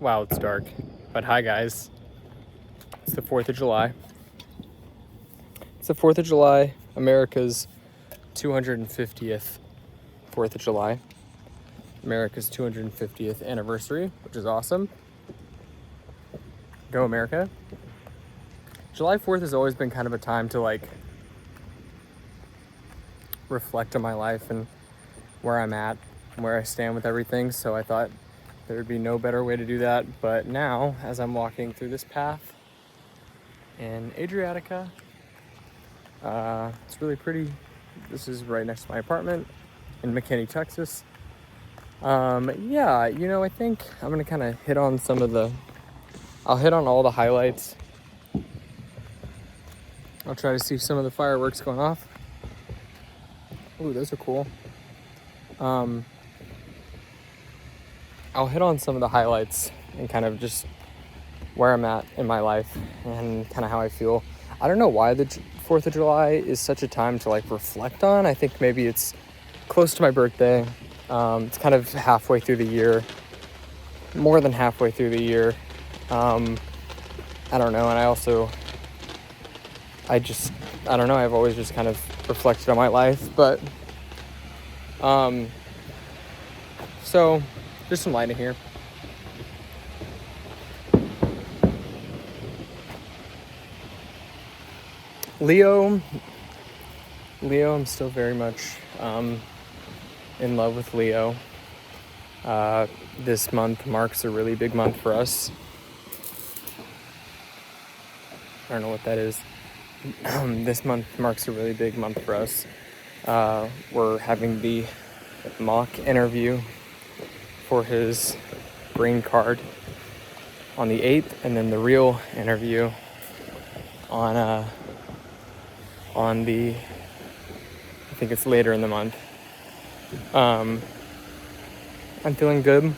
Wow, it's dark. But hi, guys. It's the 4th of July. It's the 4th of July, America's 250th 4th of July. America's 250th anniversary, which is awesome. Go America. July 4th has always been kind of a time to like reflect on my life and where I'm at, where I stand with everything. So I thought there would be no better way to do that. But now, as I'm walking through this path in Adriatica, it's really pretty. This is right next to my apartment in McKinney, Texas. I think I'm gonna kind of hit on I'll hit on all the highlights. I'll try to see some of the fireworks going off. Ooh, those are cool. I'll hit on some of the highlights and kind of just where I'm at in my life and kind of how I feel. I don't know why the 4th of July is such a time to like reflect on. I think maybe it's close to my birthday. It's kind of halfway through the year, more than halfway through the year. I don't know. And I don't know. I've always just kind of reflected on my life, but, so there's some light in here. Leo, I'm still very much, in love with Leo. This month marks a really big month for us. I don't know what that is. This month marks a really big month for us. We're having the mock interview for his green card on the 8th, and then the real interview on the, I think it's later in the month. I'm feeling good.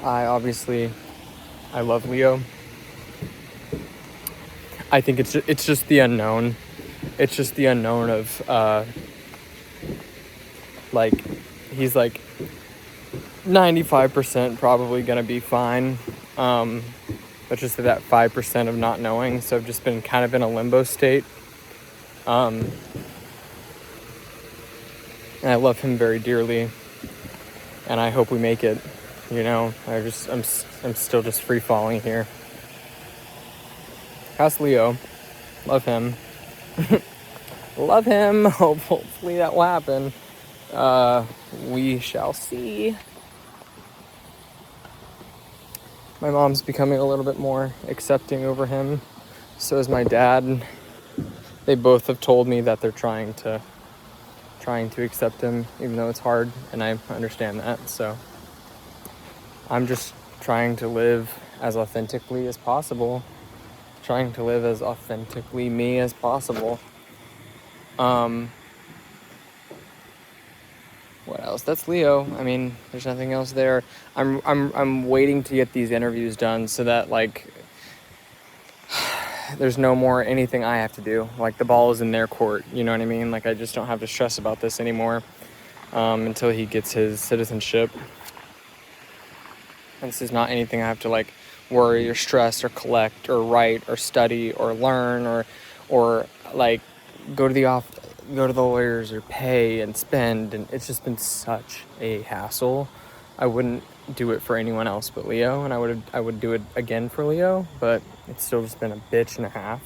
I love Leo. I think it's just the unknown. It's just the unknown of, he's like 95% probably gonna be fine. But just that 5% of not knowing. So I've just been kind of in a limbo state. And I love him very dearly, and I hope we make it. I'm still just free falling here. How's Leo? Love him. Love him. Hopefully that will happen. We shall see. My mom's becoming a little bit more accepting over him. So is my dad. They both have told me that they're trying to accept him, even though it's hard, and I understand that. So I'm just trying to live as authentically as possible. Trying to live as authentically me as possible. What else? That's Leo. I mean, there's nothing else there. I'm waiting to get these interviews done so that there's no more anything I have to do. Like the ball is in their court. You know what I mean? Like I just don't have to stress about this anymore until he gets his citizenship. And this is not anything I have to worry or stress or collect or write or study or learn or go to the lawyers or pay and spend. And it's just been such a hassle. I wouldn't do it for anyone else but Leo, and I would do it again for Leo, but it's still just been a bitch and a half.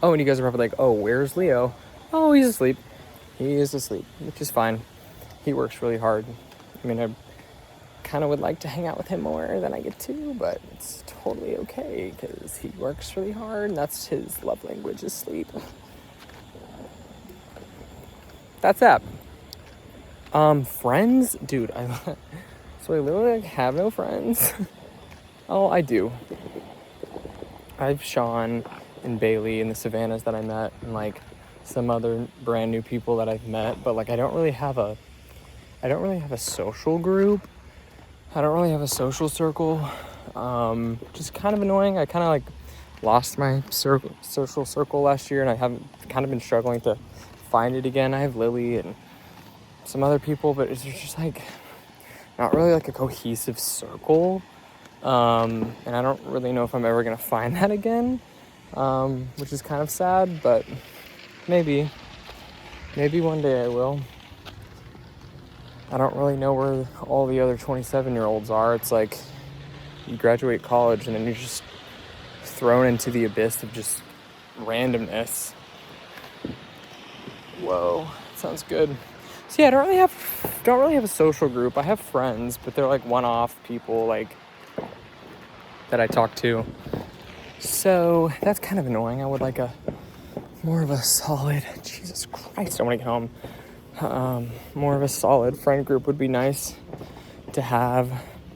Oh, and you guys are probably like, oh, where's Leo? Oh, he's asleep. He is asleep, which is fine. He works really hard. I mean, I kind of would like to hang out with him more than I get to, but it's totally okay because he works really hard, and that's his love language is sleep. That's that. Friends? Dude, so I literally have no friends. Oh, I do. I have Sean and Bailey and the Savannahs that I met, and some other brand new people that I've met, but I don't really have a social group. I don't really have a social circle. Just kind of annoying. I kind of lost my social circle last year, and I haven't kind of been struggling to find it again. I have Lily and some other people, but it's just not really a cohesive circle. And I don't really know if I'm ever going to find that again, which is kind of sad, but maybe one day I will. I don't really know where all the other 27-year-olds are. It's like you graduate college and then you're just thrown into the abyss of just randomness. Whoa, sounds good. So yeah, I don't really have a social group. I have friends, but they're like one-off people like that I talk to. So that's kind of annoying. I would like more of a solid, Jesus Christ, I want to get home. More of a solid friend group would be nice to have.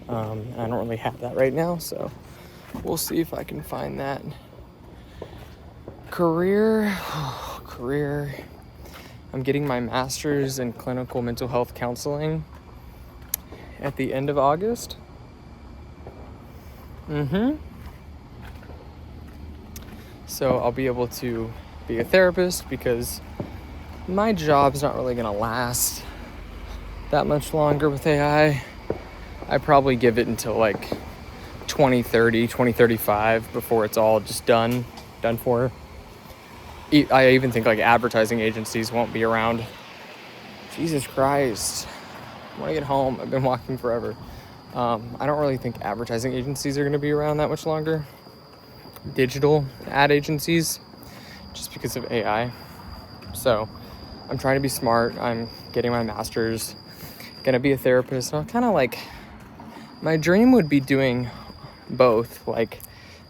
I don't really have that right now, so we'll see if I can find that. Career. I'm getting my master's in clinical mental health counseling at the end of August. So I'll be able to be a therapist because my job's not really gonna last that much longer with AI. I probably give it until like 2030, 2035 before it's all just done for. I even think like advertising agencies won't be around. Jesus Christ. I want to get home. I've been walking forever. I don't really think advertising agencies are going to be around that much longer. Digital ad agencies, just because of AI. So I'm trying to be smart. I'm getting my master's, going to be a therapist. And I'm kind of like, my dream would be doing both. Like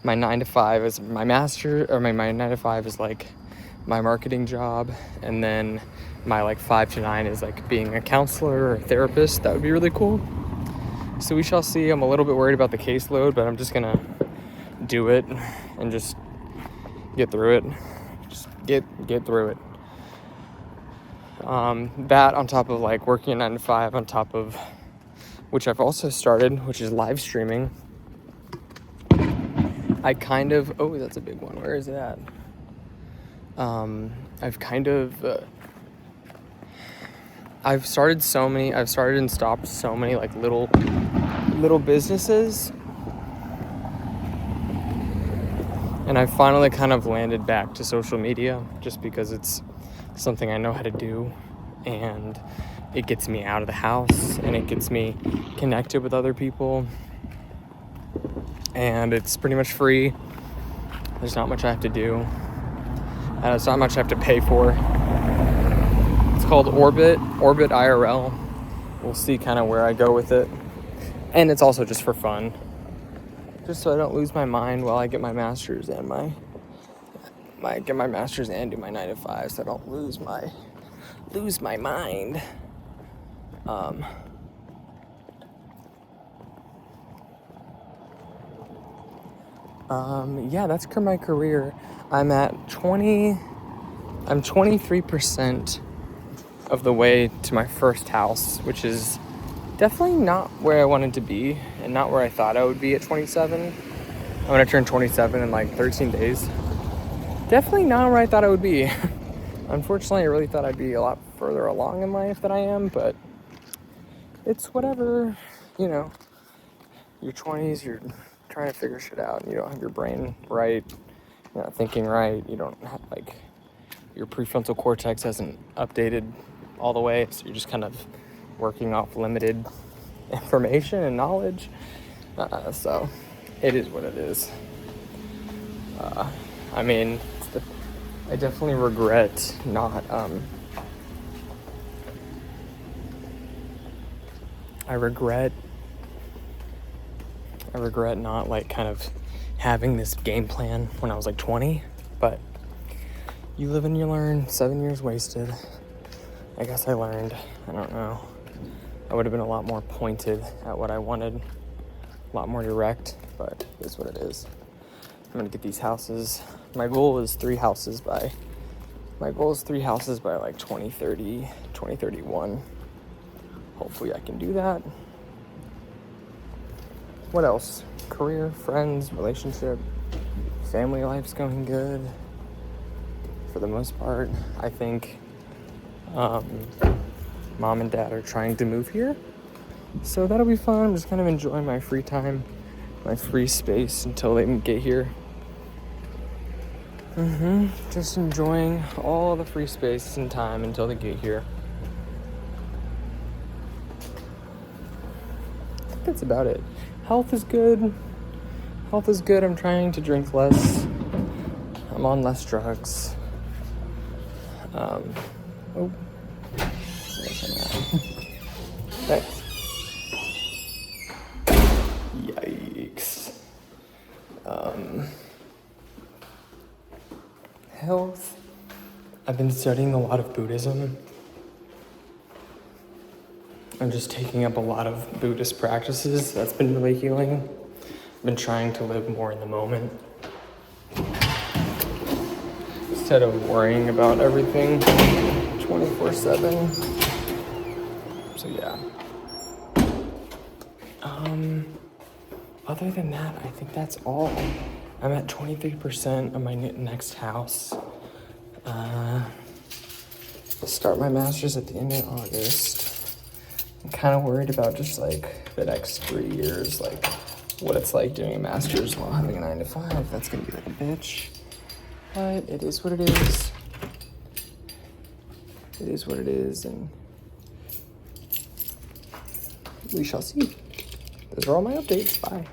my 9 to 5 is my master, or my 9 to 5 is like my marketing job, and then my like 5 to 9 is like being a counselor or a therapist. That would be really cool. So we shall see. I'm a little bit worried about the caseload, but I'm just gonna do it and just get through it. Just get through it. That on top of like working a 9 to 5, on top of which I've also started, which is live streaming. I kind of, oh, that's a big one. Where is it at? I've started and stopped so many like little businesses, and I finally kind of landed back to social media just because it's something I know how to do, and it gets me out of the house and it gets me connected with other people, and it's pretty much free. There's not much I have to do. It's not much I have to pay for. It's called Orbit IRL. We'll see kind of where I go with it. And it's also just for fun. Just so I don't lose my mind while I get my master's and do my 9 to 5, so I don't lose my mind. Yeah, that's my career. I'm 23% of the way to my first house, which is definitely not where I wanted to be and not where I thought I would be at 27. I'm gonna turn 27 in like 13 days. Definitely not where I thought I would be. Unfortunately, I really thought I'd be a lot further along in life than I am, but it's whatever, your 20s, you're trying to figure shit out, and you don't have your brain right, you're not thinking right, you don't have, like, your prefrontal cortex hasn't updated all the way, so you're just kind of working off limited information and knowledge, so it is what it is. I definitely regret not, I regret not, like, kind of having this game plan when I was like 20, but you live and you learn. 7 years wasted. I guess I learned. I don't know. I would have been a lot more pointed at what I wanted, a lot more direct, but it is what it is. I'm gonna get these houses. My goal is 3 houses by like 2030, 2031. Hopefully I can do that. What else? Career, friends, relationship, family life's going good for the most part. I think mom and dad are trying to move here, so that'll be fun. I'm just kind of enjoying my free time, my free space until they can get here. Just enjoying all the free space and time until they get here. I think that's about it. Health is good. Health is good. I'm trying to drink less. I'm on less drugs. Oh. Thanks. Yikes. Health. I've been studying a lot of Buddhism. I'm just taking up a lot of Buddhist practices. That's been really healing. I've been trying to live more in the moment instead of worrying about everything 24/7. So yeah. Other than that, I think that's all. I'm at 23% of my next house. Start my master's at the end of August. I'm kind of worried about just like the next 3 years, like what it's like doing a master's while having a 9 to 5. That's gonna be like a bitch. But it is what it is. It is what it is, and we shall see. Those are all my updates. Bye.